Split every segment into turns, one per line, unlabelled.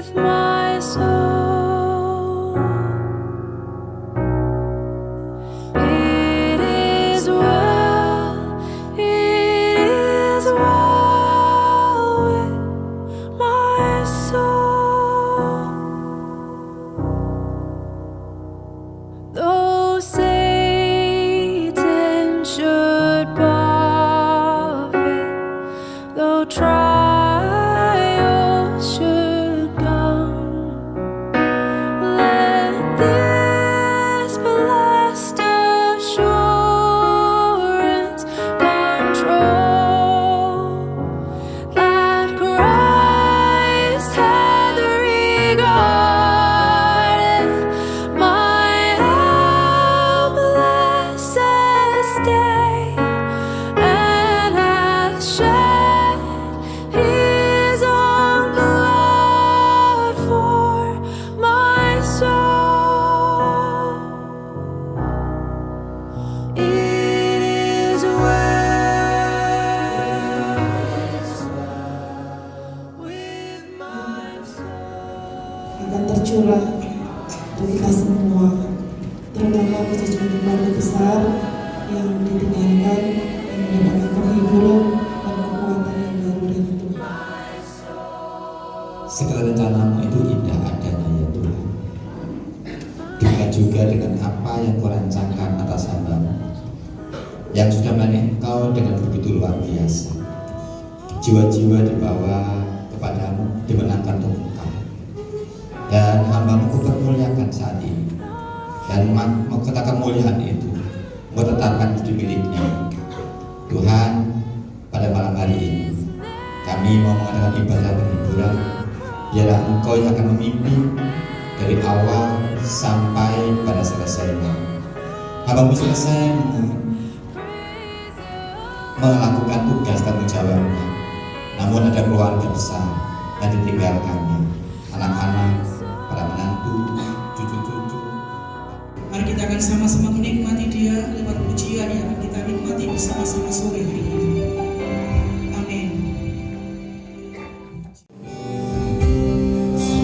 with my soul. It is well, it is well with my soul. Though Satan should buffet, though trials should come, let this blessed assurance control that Christ hath regarded my helpless estate and hath shed his own blood for my soul. It is well with my soul.
Akan tercurah untuk kita semua, terutama khususnya untuk keluarga besar yang ditinggalkan, yang mendapatkan penghiburan dan kekuatan yang baru dari Tuhan.
Segala rencanamu itu indah adanya ya Tuhan. Demikian juga dengan apa yang kau rancangkan atas hambamu yang sudah melayani Engkau dengan begitu luar biasa. Jiwa-jiwa dibawa kepadamu, dimenangkan untuk Engkau. Dan hambamu kau permuliakan saat ini. Dan mau katakan kemuliaan itu, mau tetapkan di miliknya. Tuhan, pada malam hari ini kami mau mengadakan ibadah penghiburan. Biarlah Engkau yang akan memimpin dari awal sampai pada selesainya. Hambamu selesai melakukan tugas tanggung jawabnya, namun ada keluarga besar yang ditinggalkannya, anak-anak, para menantu, cucu-cucu.
Mari kita akan sama-sama menikmati Dia lewat pujian yang akan kita nikmati bersama-sama sore hari ini. Amin.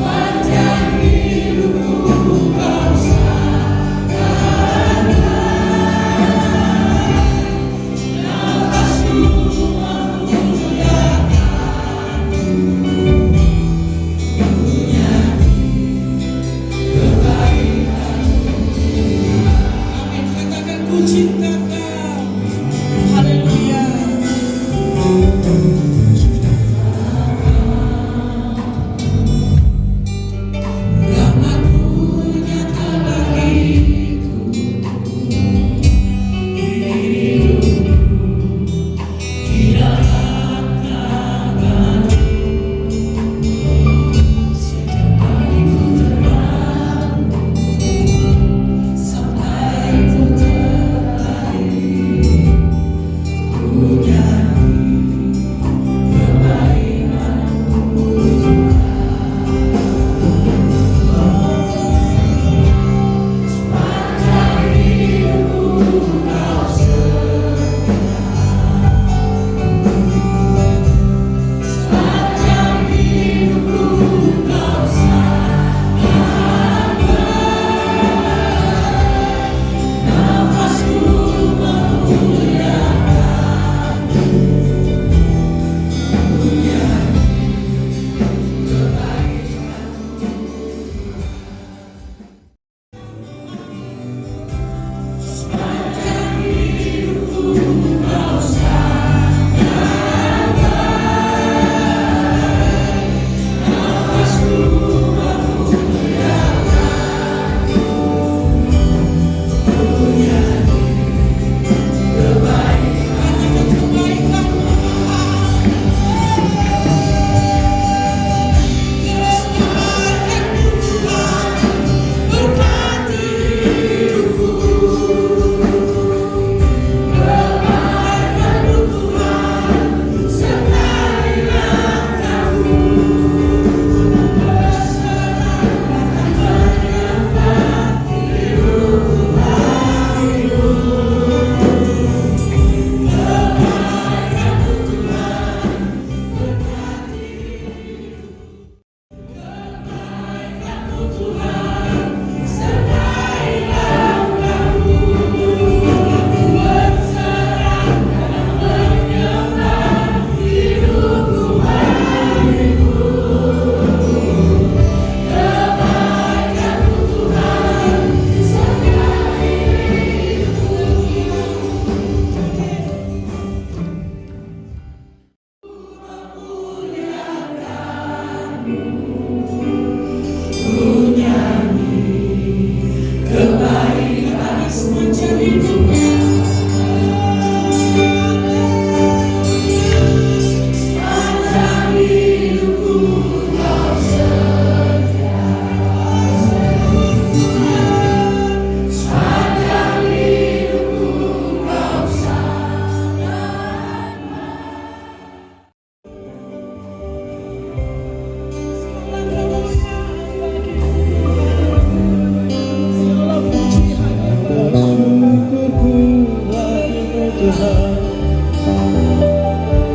Amin. Katakan ku cinta Kau. Haleluya.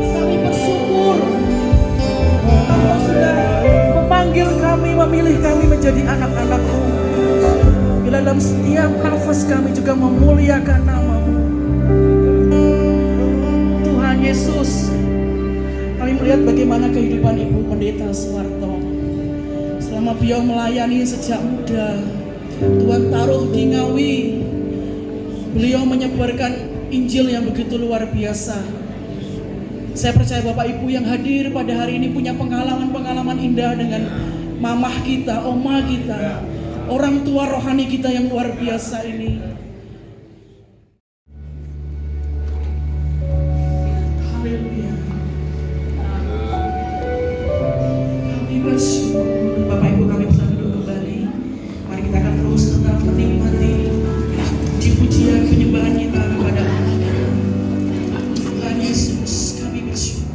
Kami bersyukur Engkau sudah memanggil kami, memilih kami menjadi anak-anak-Mu. Bila dalam setiap nafas kami juga memuliakan nama-Mu. Tuhan Yesus, kami melihat bagaimana kehidupan Ibu Pendeta Suwarto. Selama beliau melayani sejak muda, Tuhan taruh di Ngawi, beliau menyebarkan Injil yang begitu luar biasa. Saya percaya Bapak Ibu yang hadir pada hari ini punya pengalaman-pengalaman indah dengan mamah kita, omah kita, orang tua rohani kita yang luar biasa ini. Haleluya. Kami bersyukur. Bapak Ibu, kami bisa duduk kembali. Mari kita akan terus tetap menikmati puji-pujian penyembahan kita kepada Allah. Tuhan Yesus, kami bersyukur.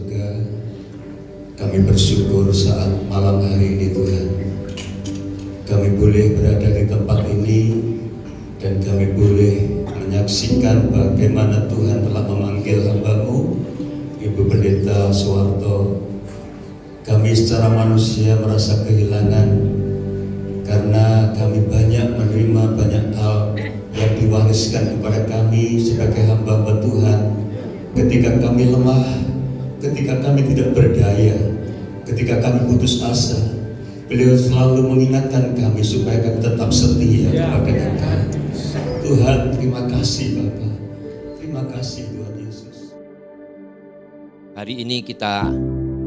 surga, kami bersyukur saat malam hari ini Tuhan, kami boleh berada di tempat ini dan kami boleh menyaksikan bagaimana Tuhan telah memanggil hamba-Mu, Ibu Pendeta Suwarto. Kami secara manusia merasa kehilangan karena kami banyak menerima banyak hal yang diwariskan kepada kami sebagai hamba-hamba Tuhan. Ketika kami lemah, ketika kami tidak berdaya, ketika kami putus asa, beliau selalu mengingatkan kami supaya kami tetap setia kepada Tuhan. Tuhan, terima kasih Bapa. Terima kasih Tuhan Yesus.
Hari ini kita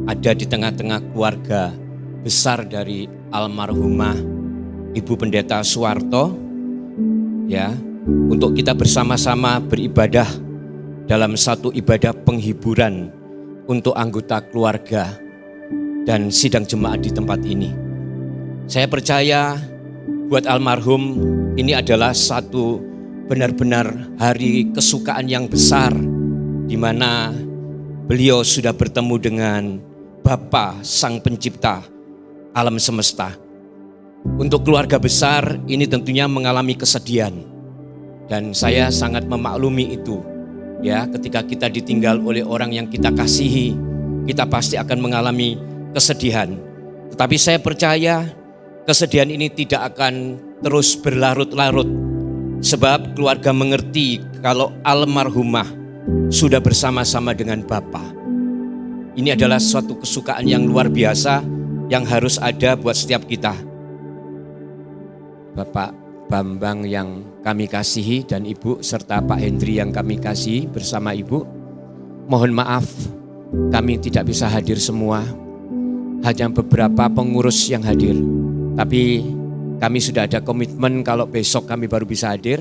ada di tengah-tengah keluarga besar dari almarhumah Ibu Pendeta Suwarto, ya, untuk kita bersama-sama beribadah dalam satu ibadah penghiburan untuk anggota keluarga dan sidang jemaat di tempat ini. Saya percaya buat almarhum ini adalah satu benar-benar hari kesukaan yang besar, di mana beliau sudah bertemu dengan Bapa Sang Pencipta alam semesta. Untuk keluarga besar ini tentunya mengalami kesedihan, dan saya sangat memaklumi itu. Ya, ketika kita ditinggal oleh orang yang kita kasihi, kita pasti akan mengalami kesedihan. Tetapi saya percaya kesedihan ini tidak akan terus berlarut-larut, sebab keluarga mengerti kalau almarhumah sudah bersama-sama dengan Bapa. Ini adalah suatu kesukaan yang luar biasa yang harus ada buat setiap kita. Bapak Bambang yang kami kasihi dan Ibu serta Pak Hendri yang kami kasihi bersama Ibu, mohon maaf kami tidak bisa hadir semua, hanya beberapa pengurus yang hadir. Tapi kami sudah ada komitmen kalau besok kami baru bisa hadir,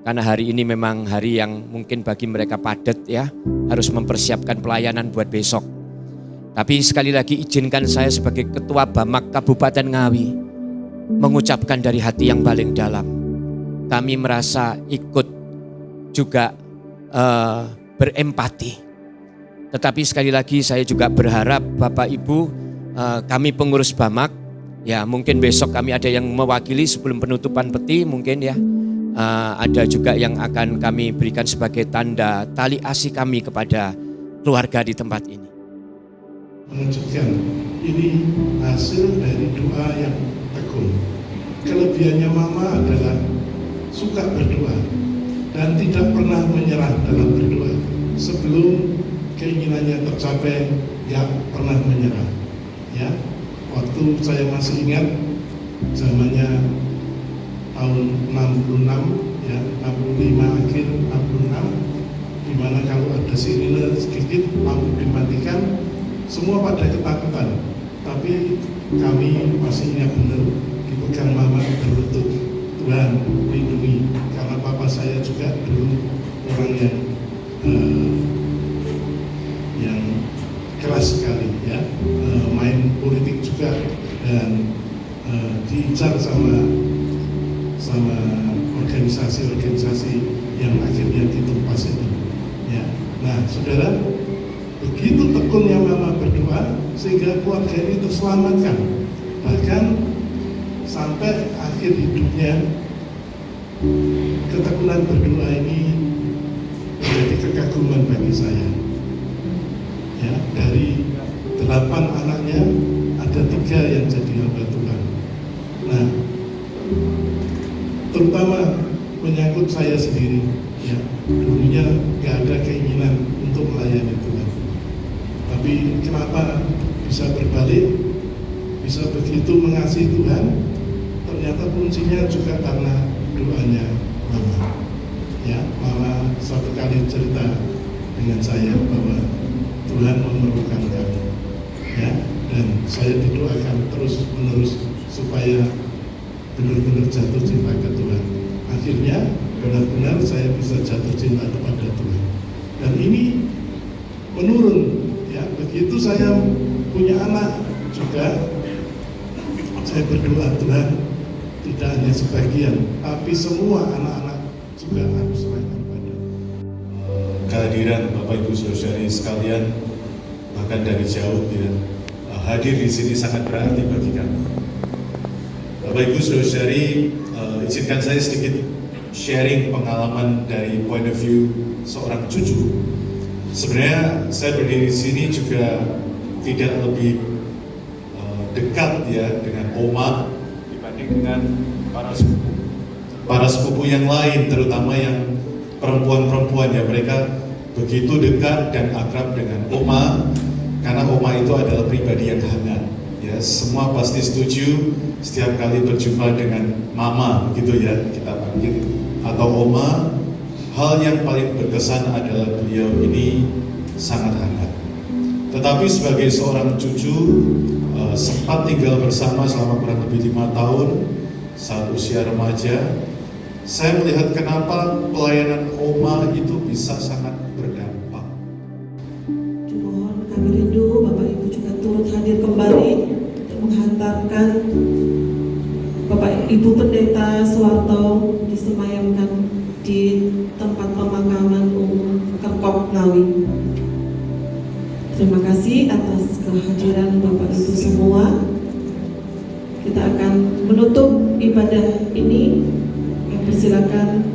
karena hari ini memang hari yang mungkin bagi mereka padat ya, harus mempersiapkan pelayanan buat besok. Tapi sekali lagi izinkan saya sebagai Ketua Bamak Kabupaten Ngawi mengucapkan dari hati yang paling dalam. Kami merasa ikut juga berempati. Tetapi sekali lagi saya juga berharap Bapak Ibu, kami pengurus Bamak, ya mungkin besok kami ada yang mewakili sebelum penutupan peti mungkin ya. Ada juga yang akan kami berikan sebagai tanda tali kasih kami kepada keluarga di tempat ini.
Mengejutkan, ini hasil dari doa yang tekun. Kelebihannya Mama adalah suka berdoa dan tidak pernah menyerah dalam berdoa. Sebelum keinginannya tercapai, ya pernah menyerah. Ya, waktu saya masih ingat zamannya tahun 66, ya 65 akhir 66, di mana kalau ada sirine sedikit lampu dimatikan, semua pada ketakutan. Tapi kami masih ingat benar, dipegang Mama berlutut, Tuhan lindungi. Karena papa saya juga dulu orang yang keras sekali ya, main politik juga dan diincar sama organisasi-organisasi yang akhirnya ditumpas itu. Ya. Nah, saudara, begitu tekunnya Mama berdoa sehingga keluarga ini terselamatkan. Bahkan sampai akhir hidupnya, ketekunan berdoa ini menjadi kekaguman bagi saya. Ya, dari 8 anaknya ada 3 yang jadi hamba Tuhan. Nah, terutama menyangkut saya sendiri, ya dulunya gak ada keinginan untuk melayani Tuhan. Tapi kenapa bisa berbalik, bisa begitu mengasihi Tuhan? Ternyata kuncinya juga karena doanya Mama. Ya, Mama satu kali cerita dengan saya bahwa Tuhan memerlukan kami. Ya, dan saya didoakan terus menerus supaya benar-benar jatuh cinta ke Tuhan. Akhirnya benar-benar saya bisa jatuh cinta kepada Tuhan. Dan ini menurun. Ya, begitu saya punya anak juga, saya berdoa Tuhan tidak hanya sebagian, tapi semua anak-anak juga aku serahkan pada.
Kehadiran Bapak Ibu Saudari sekalian,
bahkan dari jauh ya, hadir di sini sangat berarti bagi kami. Bapak Ibu Saudara-saudari, izinkan saya sedikit sharing pengalaman dari point of view seorang cucu. Sebenarnya saya berdiri di sini juga tidak lebih dekat ya dengan oma dibanding dengan para sepupu yang lain, terutama yang perempuan-perempuan ya, mereka begitu dekat dan akrab dengan oma karena oma itu adalah pribadi yang hangat ya. Semua pasti setuju setiap kali berjumpa dengan mama begitu ya kita panggil atau oma. Hal yang paling berkesan adalah beliau ini sangat hangat. Tetapi sebagai seorang cucu sempat tinggal bersama selama kurang lebih 5 tahun saat usia remaja. Saya melihat kenapa pelayanan oma itu bisa sangat berdampak.
Mohon kami rindu Bapak Ibu juga turut hadir kembali untuk menghantarkan Bapak Ibu Pendeta Suwarto disemayamkan di tempat pemakaman umum Kerkop Ngawi. Terima kasih atas kehadiran Bapak Ibu semua. Kita akan menutup ibadah ini. Kami persilakan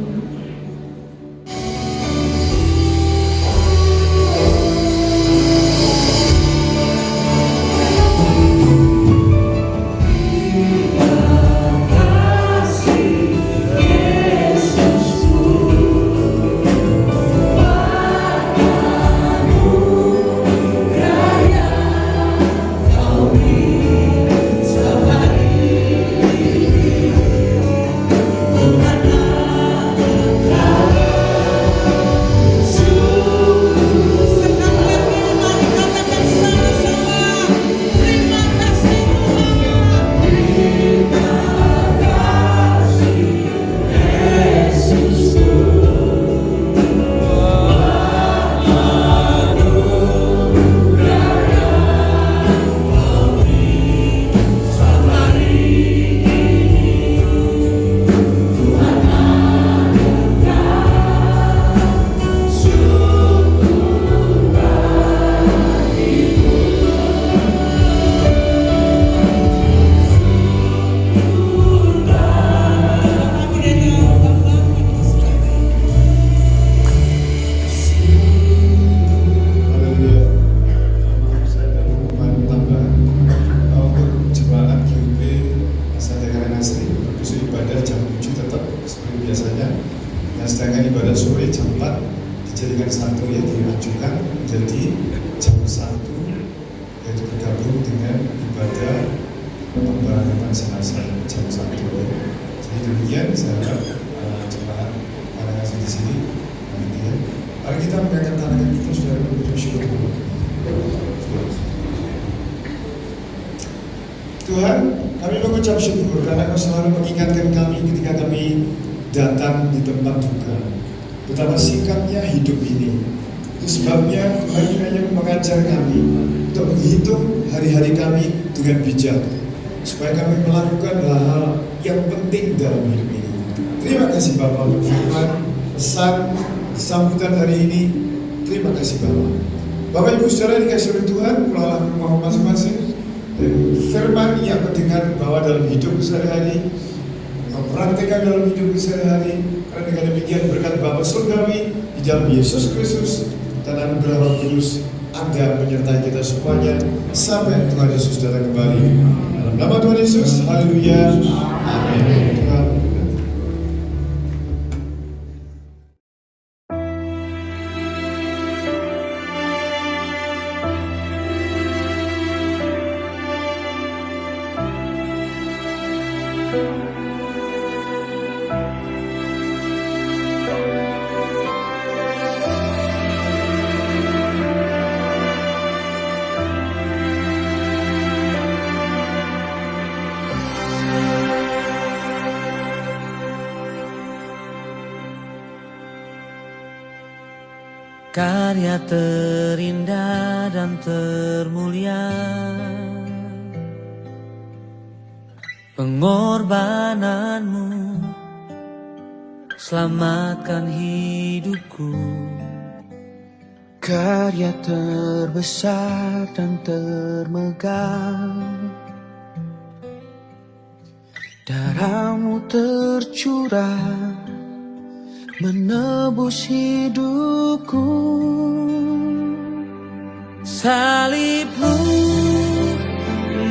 Tuhan, kami mengucap syukur karena Kau selalu mengingatkan kami ketika kami datang di tempat duka. Betapa singkatnya hidup ini. Itu sebabnya Tuhan kiranya mengajar kami untuk menghitung hari-hari kami dengan bijak, supaya kami melakukan hal-hal yang penting dalam hidup ini. Terima kasih Bapak untuk firman, pesan, sambutan hari ini. Terima kasih Bapak. Bapak Ibu Saudara dikasih oleh Tuhan, pulanglah ke rumah masing-masing. Dan firman yang mendengar bahwa dalam hidup sehari-hari, mempraktikkan dalam hidup sehari-hari, karena dengan demikian berkat Bapa Surgawi di dalam Yesus Kristus dan anugerah Roh Kudus ada menyertai kita semuanya sampai Tuhan Yesus datang kembali. Dalam nama Tuhan Yesus, haleluya, amin. Tuhan
Karya terindah dan termulia, pengorbananmu selamatkan hidupku. Karya terbesar dan termegah, darahmu tercurah menebus hidupku. Salibmu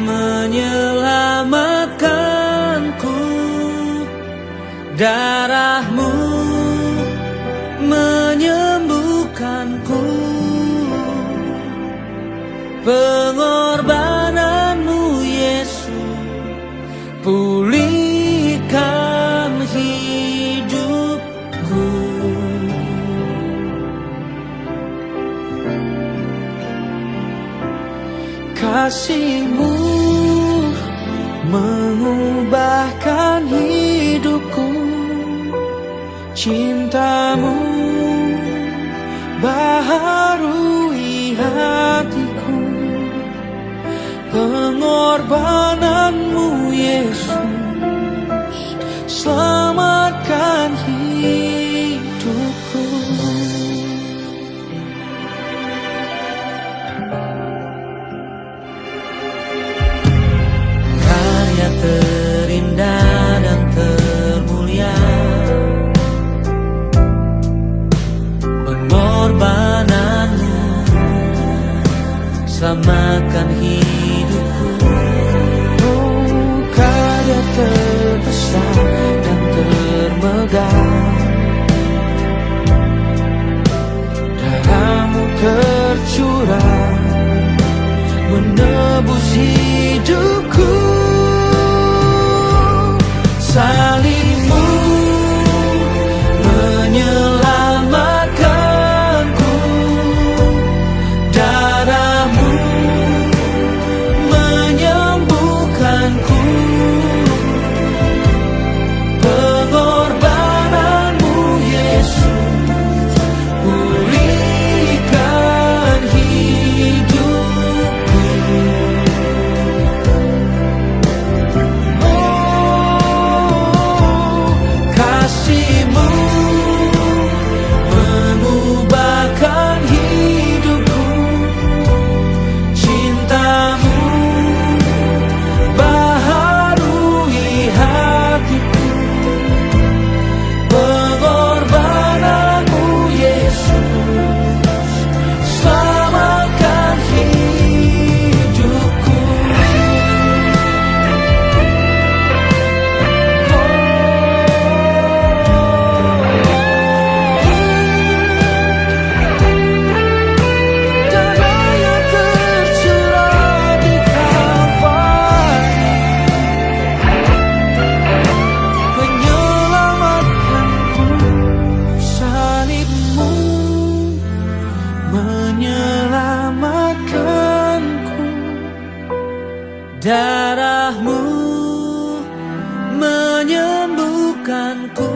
menyelamatkanku, darahmu menyembuhkanku. Pengorbananmu Yesus pulihkan hidupku. Kasih-Mu mengubahkan hidupku, cinta-Mu baharui hatiku. Pengorbananmu Yesus selamatkan hidupku. Karya terindah dan termulia, pengorbananmu selamatkan hidupku. Oh, karya terbesar dan termegah, darahmu tercurah menebus hidupku. Salibmu menyelamatkanku, darahmu menyembuhkanku. Pengorbananmu Yesus pulihkan hidupku. Oh, kasih-Mu mengubahkan hidupku, cinta-Mu baharui hatiku. Pengorbananmu Yesus selamatkan hidupku. Darah yang tercurah di Kalvari menyelamatkanku. Salibmu menyelamatkanku, darahmu menyembuhkanku.